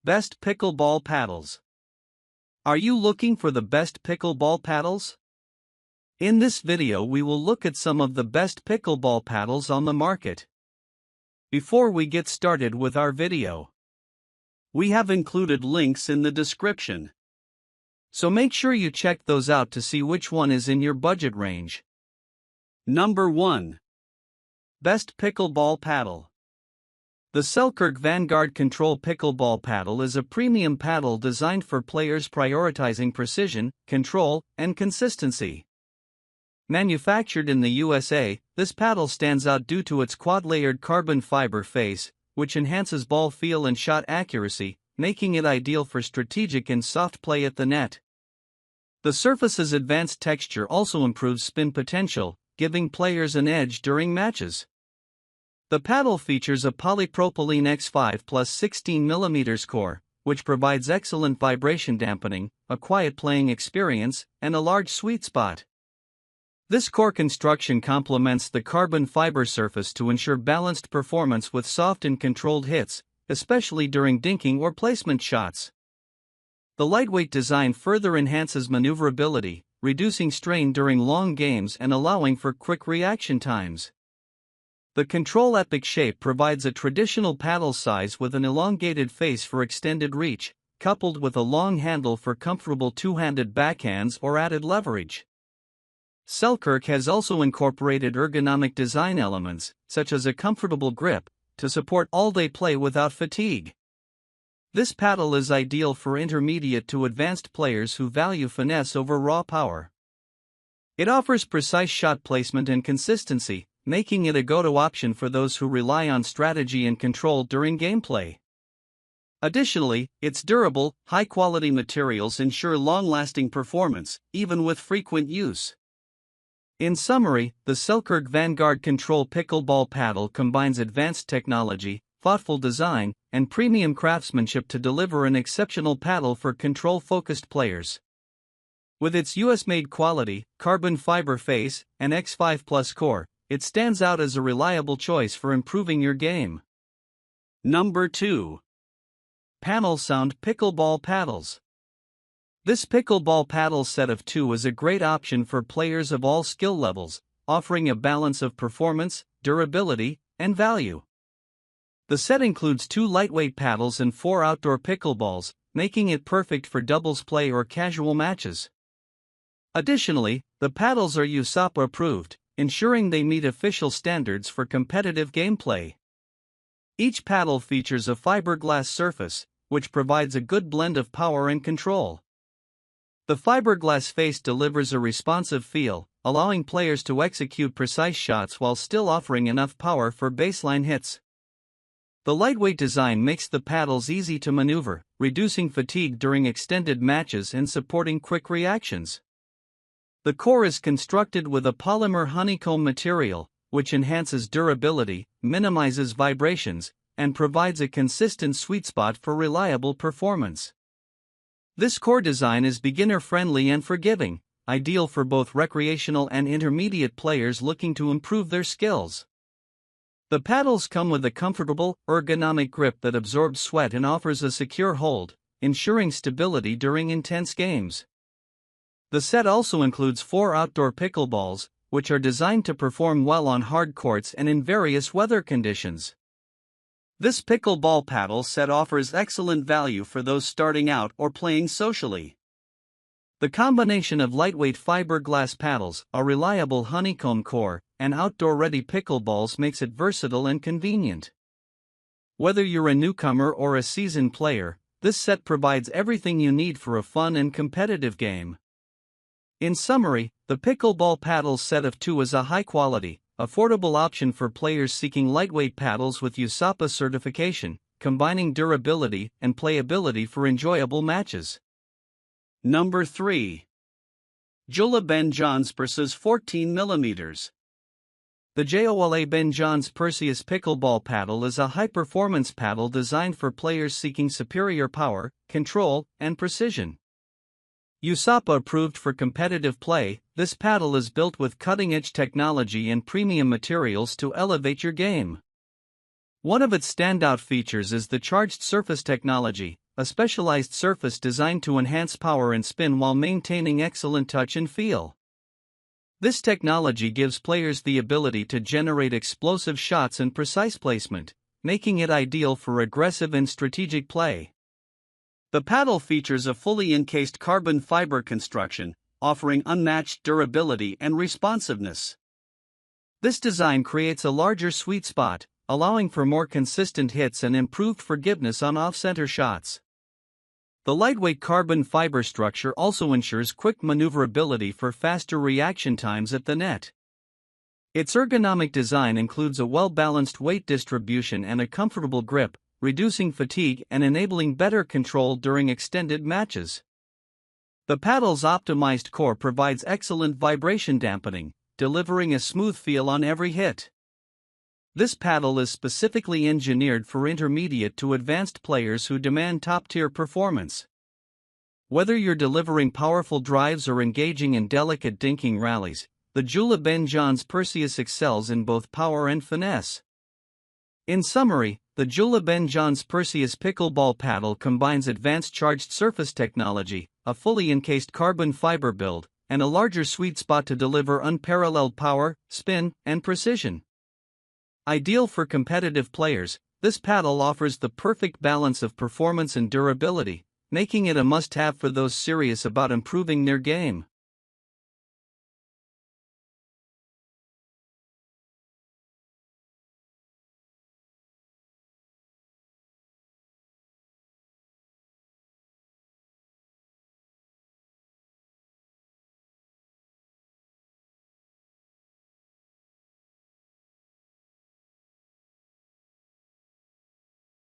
Best Pickleball Paddles. Are you looking for the best pickleball paddles? In this video we will look at some of the best pickleball paddles on the market. Before we get started with our video, we have included links in the description. So make sure you check those out to see which one is in your budget range. Number 1. Best Pickleball Paddle. The Selkirk Vanguard Control Pickleball Paddle is a premium paddle designed for players prioritizing precision, control, and consistency. Manufactured in the USA, this paddle stands out due to its quad-layered carbon fiber face, which enhances ball feel and shot accuracy, making it ideal for strategic and soft play at the net. The surface's advanced texture also improves spin potential, giving players an edge during matches. The paddle features a polypropylene X5 plus 16mm core, which provides excellent vibration dampening, a quiet playing experience, and a large sweet spot. This core construction complements the carbon fiber surface to ensure balanced performance with soft and controlled hits, especially during dinking or placement shots. The lightweight design further enhances maneuverability, reducing strain during long games and allowing for quick reaction times. The Control Epic shape provides a traditional paddle size with an elongated face for extended reach, coupled with a long handle for comfortable two-handed backhands or added leverage. Selkirk has also incorporated ergonomic design elements, such as a comfortable grip, to support all-day play without fatigue. This paddle is ideal for intermediate to advanced players who value finesse over raw power. It offers precise shot placement and consistency, making it a go-to option for those who rely on strategy and control during gameplay. Additionally, its durable, high-quality materials ensure long-lasting performance, even with frequent use. In summary, the Selkirk Vanguard Control Pickleball Paddle combines advanced technology, thoughtful design, and premium craftsmanship to deliver an exceptional paddle for control-focused players. With its US-made quality, carbon fiber face, and X5 Plus core, it stands out as a reliable choice for improving your game. Number 2. Panel Sound Pickleball Paddles. This pickleball paddle set of 2 is a great option for players of all skill levels, offering a balance of performance, durability, and value. The set includes 2 lightweight paddles and 4 outdoor pickleballs, making it perfect for doubles play or casual matches. Additionally, the paddles are USAPA approved, ensuring they meet official standards for competitive gameplay. Each paddle features a fiberglass surface, which provides a good blend of power and control. The fiberglass face delivers a responsive feel, allowing players to execute precise shots while still offering enough power for baseline hits. The lightweight design makes the paddles easy to maneuver, reducing fatigue during extended matches and supporting quick reactions. The core is constructed with a polymer honeycomb material, which enhances durability, minimizes vibrations, and provides a consistent sweet spot for reliable performance. This core design is beginner-friendly and forgiving, ideal for both recreational and intermediate players looking to improve their skills. The paddles come with a comfortable, ergonomic grip that absorbs sweat and offers a secure hold, ensuring stability during intense games. The set also includes 4 outdoor pickleballs, which are designed to perform well on hard courts and in various weather conditions. This pickleball paddle set offers excellent value for those starting out or playing socially. The combination of lightweight fiberglass paddles, a reliable honeycomb core, and outdoor-ready pickleballs makes it versatile and convenient. Whether you're a newcomer or a seasoned player, this set provides everything you need for a fun and competitive game. In summary, the pickleball paddles set of 2 is a high-quality, affordable option for players seeking lightweight paddles with USAPA certification, combining durability and playability for enjoyable matches. Number 3. Joola Ben John's Persus 14mm. The Joola Ben John's Persus Pickleball Paddle is a high-performance paddle designed for players seeking superior power, control, and precision. USAPA approved for competitive play, this paddle is built with cutting-edge technology and premium materials to elevate your game. One of its standout features is the charged surface technology, a specialized surface designed to enhance power and spin while maintaining excellent touch and feel. This technology gives players the ability to generate explosive shots and precise placement, making it ideal for aggressive and strategic play. The paddle features a fully encased carbon fiber construction, offering unmatched durability and responsiveness. This design creates a larger sweet spot, allowing for more consistent hits and improved forgiveness on off-center shots. The lightweight carbon fiber structure also ensures quick maneuverability for faster reaction times at the net. Its ergonomic design includes a well-balanced weight distribution and a comfortable grip, reducing fatigue and enabling better control during extended matches. The paddle's optimized core provides excellent vibration dampening, delivering a smooth feel on every hit. This paddle is specifically engineered for intermediate to advanced players who demand top-tier performance. Whether you're delivering powerful drives or engaging in delicate dinking rallies, the Joola Ben John's Persus excels in both power and finesse. In summary, the Joola Ben John's Persus pickleball paddle combines advanced charged surface technology, a fully encased carbon fiber build, and a larger sweet spot to deliver unparalleled power, spin, and precision. Ideal for competitive players, this paddle offers the perfect balance of performance and durability, making it a must-have for those serious about improving their game.